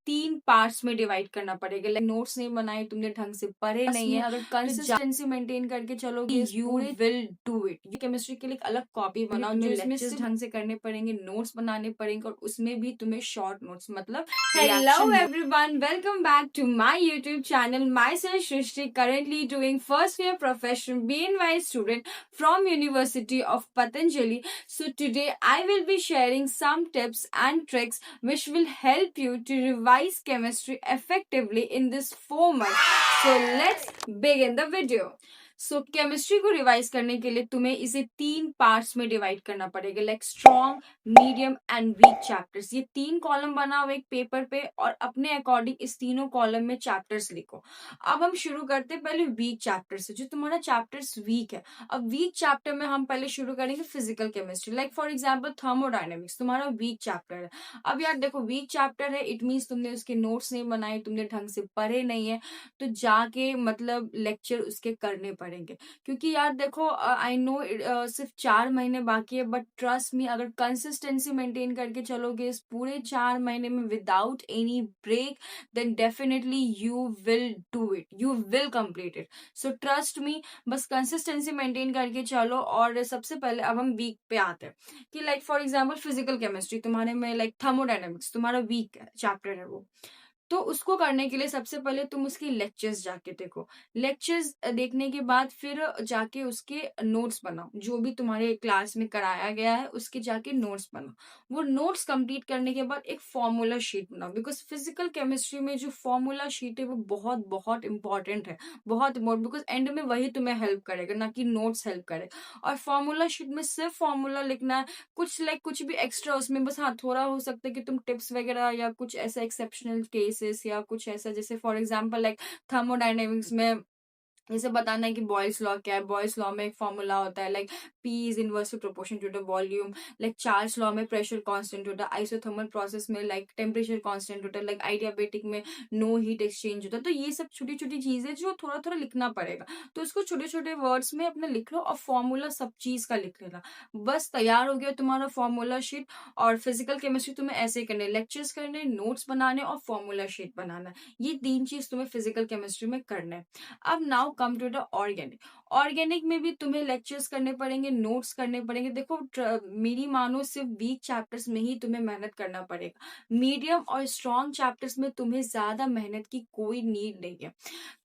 3 parts में divide करना पड़ेगा। लाइक नोट्स नहीं बनाए तुमने, ढंग से पढ़े नहीं है, अगर कंसिस्टेंसी मेंटेन करके चलोगे you will do it. Chemistry के लिए एक अलग कॉपी बनाओ जो इसमें लेक्चर्स ढंग से करने पड़ेंगे, नोट्स बनाने पड़ेंगे और उसमें भी तुम्हें शॉर्ट नोट्स मतलब hello everyone, welcome back to my YouTube channel. Myself Srishti, currently doing first year professional BNY student from University of Patanjali. So today I will be sharing some tips and tricks which will help you to revise chemistry effectively in this 4 months. So let's begin the video. So chemistry को revise करने के लिए तुम्हें इसे 3 parts में divide करना पड़ेगा। Like strong, medium and weak chapters. ये 3 कॉलम बनाओ एक पेपर पे और अपने अकॉर्डिंग इस तीनों कॉलम में चैप्टर्स लिखो। अब हम शुरू करते हैं पहले वीक चैप्टर से, जो तुम्हारा चैप्टर्स वीक है। अब वीक चैप्टर में हम पहले शुरू करेंगे physical chemistry. Like for example thermodynamics तुम्हारा वीक चैप्टर है। अब यार देखो, वीक चैप्टर है, इट मीन्स तुमने उसके नोट्स नहीं बनाए, तुमने ढंग से पढ़े नहीं है, तो जाके मतलब लेक्चर उसके करने पड़ेंगे। क्योंकि यार देखो, आई नो सिर्फ 4 महीने बाकी है, बट ट्रस्ट मी, अगर कंसिस्टेंसी मेंटेन करके चलोगे इस पूरे 4 महीने में without any break, then definitely you will do it, you will complete it. So trust me, बस कंसिस्टेंसी मेंटेन करके चलो। और सबसे पहले अब हम वीक पे आते हैं कि like for example physical chemistry तुम्हारे में, लाइक थर्मोडायनेमिक्स तुम्हारा वीक चैप्टर है वो। तो उसको करने के लिए सबसे पहले तुम उसकी लेक्चर्स जाके देखो। लेक्चर्स देखने के बाद फिर जाके उसके नोट्स बनाओ, जो भी तुम्हारे क्लास में कराया गया है उसके जाके नोट्स बनाओ। वो नोट्स कंप्लीट करने के बाद एक फॉर्मूला शीट बनाओ, बिकॉज फिजिकल केमिस्ट्री में जो फॉर्मूला शीट है वो बहुत बहुत इंपॉर्टेंट है, बहुत इंपॉर्टेंट, बिकॉज एंड में वही तुम्हें हेल्प करेगा, ना कि नोट्स हेल्प करेगा। और फॉर्मूला शीट में सिर्फ फॉर्मूला लिखना है, कुछ भी एक्स्ट्रा उसमें बस, हाँ थोड़ा हो सकता है कि तुम टिप्स वगैरह या कुछ ऐसा एक्सेप्शनल केसेस या कुछ ऐसा, जैसे फॉर एग्जांपल लाइक थर्मोडायनेमिक्स में जैसे बताना है कि बॉयल्स लॉ क्या है। बॉयल्स लॉ में एक फॉर्मूला होता है like P is inversely proportion to the volume. Like Charles law में प्रेशर कांस्टेंट होता है। आइसोथर्मल प्रोसेस में लाइक टेम्परेचर कांस्टेंट होता है। लाइक आइडियाबेटिक में नो हीट एक्सचेंज होता है। तो ये सब छोटी छोटी चीजें जो थोड़ा थोड़ा लिखना पड़ेगा, तो उसको छोटे छोटे वर्ड्स में अपने लिख लो और फॉर्मूला सब चीज का लिख लेना। बस तैयार हो गया तुम्हारा फॉर्मूला शीट। और फिजिकल केमिस्ट्री तुम्हें ऐसे करने, लेक्चर्स करने, नोट्स बनाने और फॉर्मूला शीट बनाना। ये 3 चीज तुम्हें फिजिकल केमिस्ट्री में करना है। अब now come to the organic. Organic में भी तुम्हें लेक्चर्स करने पड़ेंगे, नोट्स करने पड़ेंगे। देखो मेरी मानो सिर्फ वीक चैप्टर्स में ही तुम्हें मेहनत करना पड़ेगा। मीडियम और स्ट्रॉन्ग चैप्टर्स में तुम्हें ज्यादा मेहनत की कोई नीड नहीं है।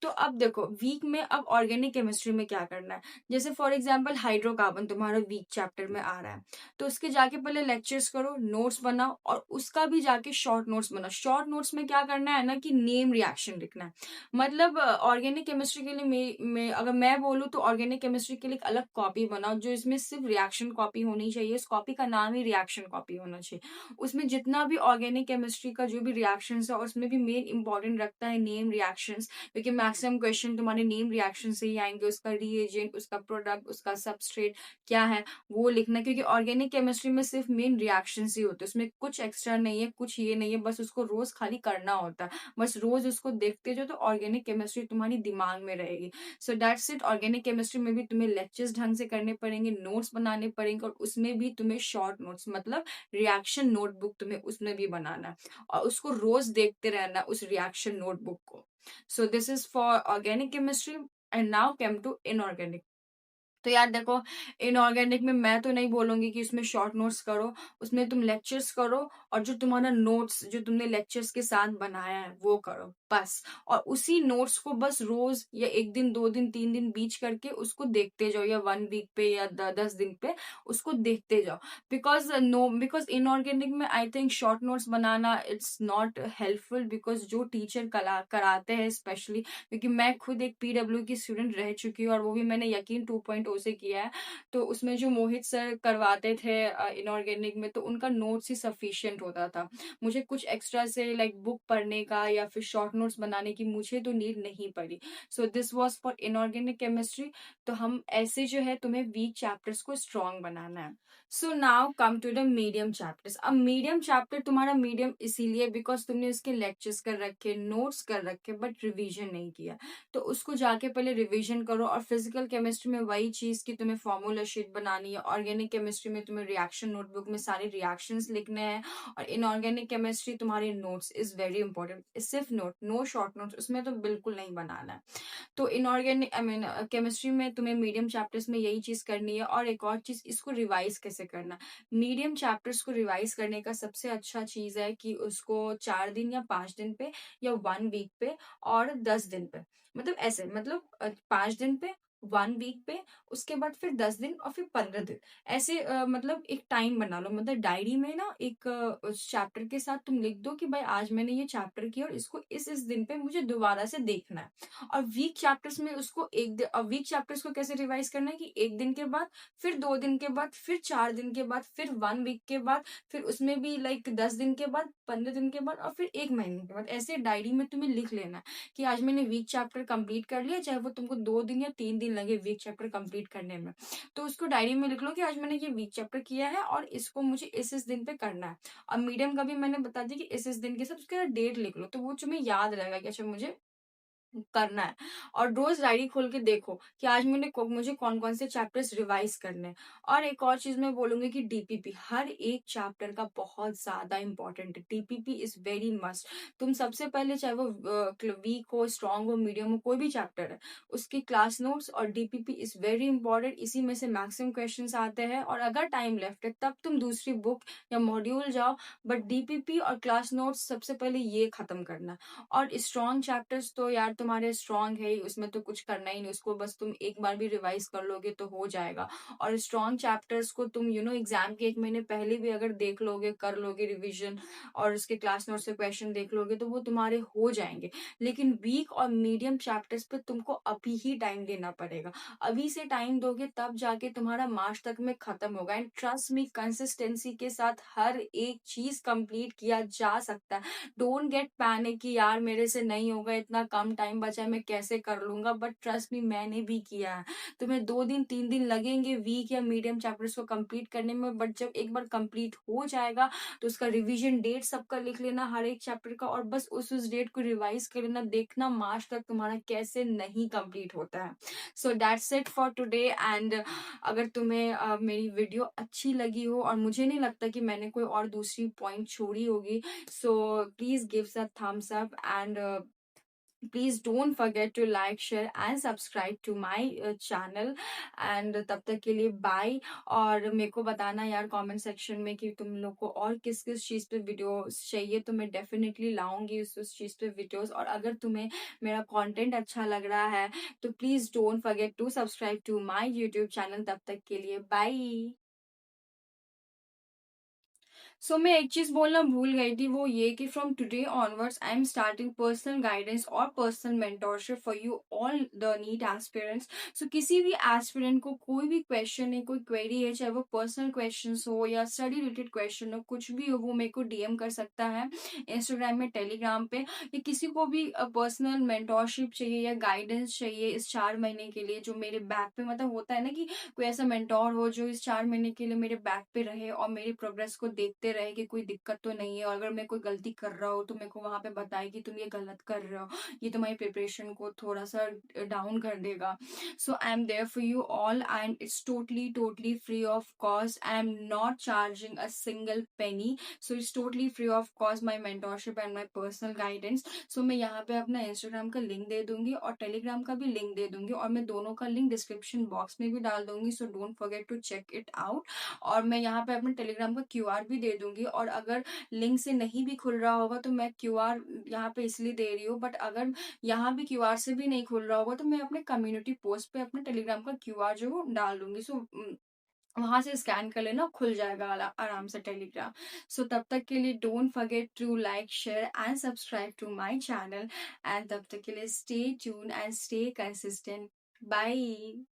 तो अब देखो वीक में अब ऑर्गेनिक केमिस्ट्री में क्या करना है। जैसे फॉर एग्जाम्पल हाइड्रोकार्बन तुम्हारा वीक चैप्टर में आ रहा है, तो उसके जाके पहले लेक्चर्स करो, नोट्स बनाओ और उसका भी जाके शॉर्ट नोट्स बनाओ। शॉर्ट नोट्स में क्या करना है ना कि नेम रिएक्शन लिखना है। मतलब ऑर्गेनिक केमिस्ट्री के लिए अगर मैं बोलूँ तो ऑर्गेनिक केमिस्ट्री के लिए एक अलग कॉपी बनाओ, जो इसमें सिर्फ रिएक्शन कॉपी होनी चाहिए। इस कॉपी का नाम ही रिएक्शन कॉपी होना चाहिए। उसमें जितना भी ऑर्गेनिक केमिस्ट्री का जो भी रिएक्शंस है, उसमें भी मेन इंपॉर्टेंट रखता है नेम रिएक्शंस, क्योंकि मैक्सिमम क्वेश्चन तुम्हारे नेम रिएक्शन से ही आएंगे। उसका रिएजेंट, उसका प्रोडक्ट, उसका सबस्ट्रेट क्या है वो लिखना, क्योंकि ऑर्गेनिक केमिस्ट्री में सिर्फ मेन रिएक्शंस ही होते हैं, उसमें कुछ एक्स्ट्रा नहीं है, कुछ ये नहीं है, बस उसको रोज खाली करना होता है। बस रोज उसको देखते जाओ तो ऑर्गेनिक केमिस्ट्री तुम्हारी दिमाग में रहेगी। So that's it. Organic chemistry में भी तुम्हें लेक्चर्स ढंग से करने पड़ेंगे, नोट्स बनाने पड़ेंगे और उसमें भी तुम्हें शॉर्ट नोट्स मतलब रिएक्शन नोटबुक तुम्हें उसमें भी बनाना है और उसको रोज देखते रहना उस रिएक्शन नोटबुक को। So this is for organic chemistry. And now come to inorganic. तो यार देखो, इनऑर्गेनिक में मैं तो नहीं बोलूंगी कि उसमें शॉर्ट नोट्स करो, उसमें तुम लेक्चर्स करो और जो तुम्हारा नोट्स जो तुमने लेक्चर्स के साथ बनाया है वो करो बस। और उसी नोट्स को बस रोज या 1 दिन 2 दिन 3 दिन बीच करके उसको देखते जाओ, या 1 वीक पे या 10 दिन पे उसको देखते जाओ। बिकॉज इनऑर्गेनिक में I think short notes banana it's not helpful, because जो टीचर कराते हैं स्पेशली, क्योंकि मैं खुद एक पीडब्ल्यू की स्टूडेंट रह चुकी हूँ और वो भी मैंने यकीन 2.0 से किया है। तो उसमें जो मोहित सर करवाते थे इनऑर्गेनिक में, तो उनका नोट्स ही सफिशिएंट होता था। मुझे कुछ एक्स्ट्रा से लाइक बुक पढ़ने का या फिर शॉर्ट नोट्स बनाने की मुझे तो नीड नहीं पड़ी। So this was for inorganic chemistry. तो हम ऐसे जो है तुम्हें वीक चैप्टर्स को स्ट्रॉन्ग बनाना है। So now come to the medium chapters. अब मीडियम चैप्टर तुम्हारा मीडियम इसीलिए बिकॉज तुमने उसके लेक्चर्स कर रखे, नोट्स कर रखे, बट रिवीजन नहीं किया। तो उसको जाके पहले रिवीजन करो। और फिजिकल केमिस्ट्री में वही चीज कि तुम्हें फॉर्मूला शीट बनानी है। ऑर्गेनिक केमिस्ट्री में तुम्हें रिएक्शन नोटबुक में सारे रिएक्शंस लिखने हैं। और इनऑर्गेनिक केमिस्ट्री तुम्हारे नोट्स इज वेरी इंपॉर्टेंट। सिर्फ नोट, नो शॉर्ट नोट्स उसमें तो बिल्कुल नहीं बनाना है। तो इनऑर्गेनिक आई मीन केमिस्ट्री में तुम्हें मीडियम चैप्टर्स में यही चीज करनी है। और एक और चीज, इसको रिवाइज कैसे करना। मीडियम चैप्टर्स को रिवाइज करने का सबसे अच्छा चीज है कि उसको 4 दिन या 5 दिन पे, या 1 वीक पे, और 10 दिन पे, मतलब ऐसे, मतलब 5 दिन पे, 1 वीक पे, उसके बाद फिर 10 दिन और फिर 15 दिन, ऐसे मतलब एक टाइम बना लो। मतलब डायरी में ना एक उस चैप्टर के साथ तुम लिख दो कि भाई आज मैंने ये चैप्टर किया और इसको इस दिन पे मुझे दोबारा से देखना है। और वीक चैप्टर्स में उसको वीक चैप्टर्स को कैसे रिवाइज करना है कि 1 दिन के बाद, फिर 2 दिन के बाद, फिर 4 दिन के बाद, फिर 1 वीक के बाद, फिर उसमें भी लाइक 10 दिन के बाद, 15 दिन के बाद, और फिर 1 महीने के बाद। ऐसे डायरी में तुम्हें लिख लेना है कि आज मैंने वीक चैप्टर कंप्लीट कर लिया, चाहे वो तुमको 2 दिन या 3 दिन लगे वीक चैप्टर कंप्लीट करने में। तो उसको डायरी में लिख लो कि आज मैंने ये वीक चैप्टर किया है और इसको मुझे इस दिन पे करना है। और मीडियम का भी मैंने बता दिया कि इस दिन के साथ, उसके डेट लिख लो, तो वो तुम्हें याद रहेगा कि अच्छा मुझे करना है। और रोज डायरी खोल के देखो कि आज मुझे कौन कौन से चैप्टर्स रिवाइज करने हैं। और एक और चीज मैं बोलूंगी कि डीपीपी हर एक चैप्टर का बहुत ज्यादा इंपॉर्टेंट है। DPP is very must. तुम सबसे पहले, चाहे वो वीक हो, स्ट्रांग हो, मीडियम हो, कोई भी चैप्टर है, उसकी क्लास नोट्स और डीपीपी इज वेरी इंपॉर्टेंट। इसी में से मैक्सिमम क्वेश्चंस आते हैं। और अगर टाइम लेफ्ट है तब तुम दूसरी बुक या मॉड्यूल जाओ, बट डीपीपी और क्लास नोट्स सबसे पहले ये खत्म करना। और स्ट्रॉन्ग चैप्टर्स तो यार तुम्हारे स्ट्रॉन्ग है ही, उसमें तो कुछ करना ही नहीं, उसको बस तुम एक बार भी रिवाइज कर लोगे तो हो जाएगा। और स्ट्रॉन्ग चैप्टर्स को तुम एग्जाम के 1 महीने पहले भी अगर देख लोगे, कर लोगे रिवीजन, और उसके क्लास नोट से क्वेश्चन देख लोगे तो वो तुम्हारे हो जाएंगे। लेकिन वीक और मीडियम चैप्टर्स पे तुमको अभी ही टाइम देना पड़ेगा। अभी से टाइम दोगे तब जाके तुम्हारा मार्च तक में खत्म होगा। एंड ट्रस्ट मी, कंसिस्टेंसी के साथ हर एक चीज कंप्लीट किया जा सकता है। डोंट गेट पैनिक कि यार मेरे से नहीं होगा, इतना कम टाइम बचा है, मैं कैसे कर लूंगा। बट ट्रस्ट मी, मैंने भी किया है। तुम्हें 2 दिन 3 दिन लगेंगे वीक या मीडियम चैप्टर्स को कंप्लीट करने में, बट जब एक बार कंप्लीट हो जाएगा तो उसका रिवीजन डेट सबका लिख लेना हर एक चैप्टर का, और बस उस डेट को रिवाइज कर लेना। देखना मार्च तक तुम्हारा कैसे नहीं कंप्लीट होता है। So that's it for today. And अगर तुम्हें मेरी वीडियो अच्छी लगी हो, और मुझे नहीं लगता कि मैंने कोई और दूसरी पॉइंट छोड़ी होगी, so please give a thumbs up, and please don't forget to like, share and subscribe to my channel. And तब तक के लिए बाय। और मेरे को बताना यार कमेंट सेक्शन में कि तुम लोग को और किस किस चीज़ पे वीडियो चाहिए, तो मैं डेफिनेटली लाऊंगी उस चीज़ पे वीडियोस। और अगर तुम्हें मेरा कंटेंट अच्छा लग रहा है तो please don't forget to subscribe to my YouTube channel. तब तक के लिए बाय। मैं एक चीज बोलना भूल गई थी, वो ये कि from today onwards I am starting personal guidance और personal mentorship for you all the NEET aspirants. किसी भी एस्पिरेंट को कोई भी क्वेश्चन है, कोई क्वेरी है, चाहे वो पर्सनल क्वेश्चन हो या स्टडी रिलेटेड क्वेश्चन हो, कुछ भी हो, वो मेरे को डीएम कर सकता है इंस्टाग्राम में, टेलीग्राम पे। या किसी को भी पर्सनल मेंटोरशिप चाहिए या गाइडेंस चाहिए इस 4 महीने के लिए, जो मेरे बैक पे, मतलब होता है ना कि कोई ऐसा मेंटोर हो जो इस 4 महीने के लिए मेरे बैक पे रहे और मेरी प्रोग्रेस को देखते रहे कि कोई दिक्कत तो नहीं है, और अगर मैं कोई गलती कर रहा हूँ तो मेरे को वहां पे बताए कि तुम ये गलत कर रहे हो, ये तुम्हारी प्रिपरेशन को थोड़ा सा डाउन कर देगा। I am there for you all, and it's totally totally free of cost. I am not charging a single penny. It's totally free of cost, my mentorship and my personal guidance. मैं यहाँ पे अपना Instagram का link दे दूंगी और Telegram का भी link दे दूंगी, और मैं दोनों का लिंक डिस्क्रिप्शन बॉक्स में भी डाल दूंगी। Don't forget to check it out. और मैं यहाँ पे अपने टेलीग्राम का क्यूआर भी दे दूंगी। और अगर लिंक से नहीं भी खुल रहा होगा तो मैं क्यूआर यहाँ पे इसलिए दे रही हूँ, बट अगर यहाँ भी क्यूआर से भी नहीं खुल रहा होगा तो मैं अपने कम्युनिटी पोस्ट पे अपने टेलीग्राम का क्यूआर जो वो डाल दूंगी। वहां से स्कैन कर लेना, खुल जाएगा आराम से टेलीग्राम। तब तक के लिए don't forget to like, share and subscribe to my channel. And तब तक के लिए stay tune and stay consistent. Bye.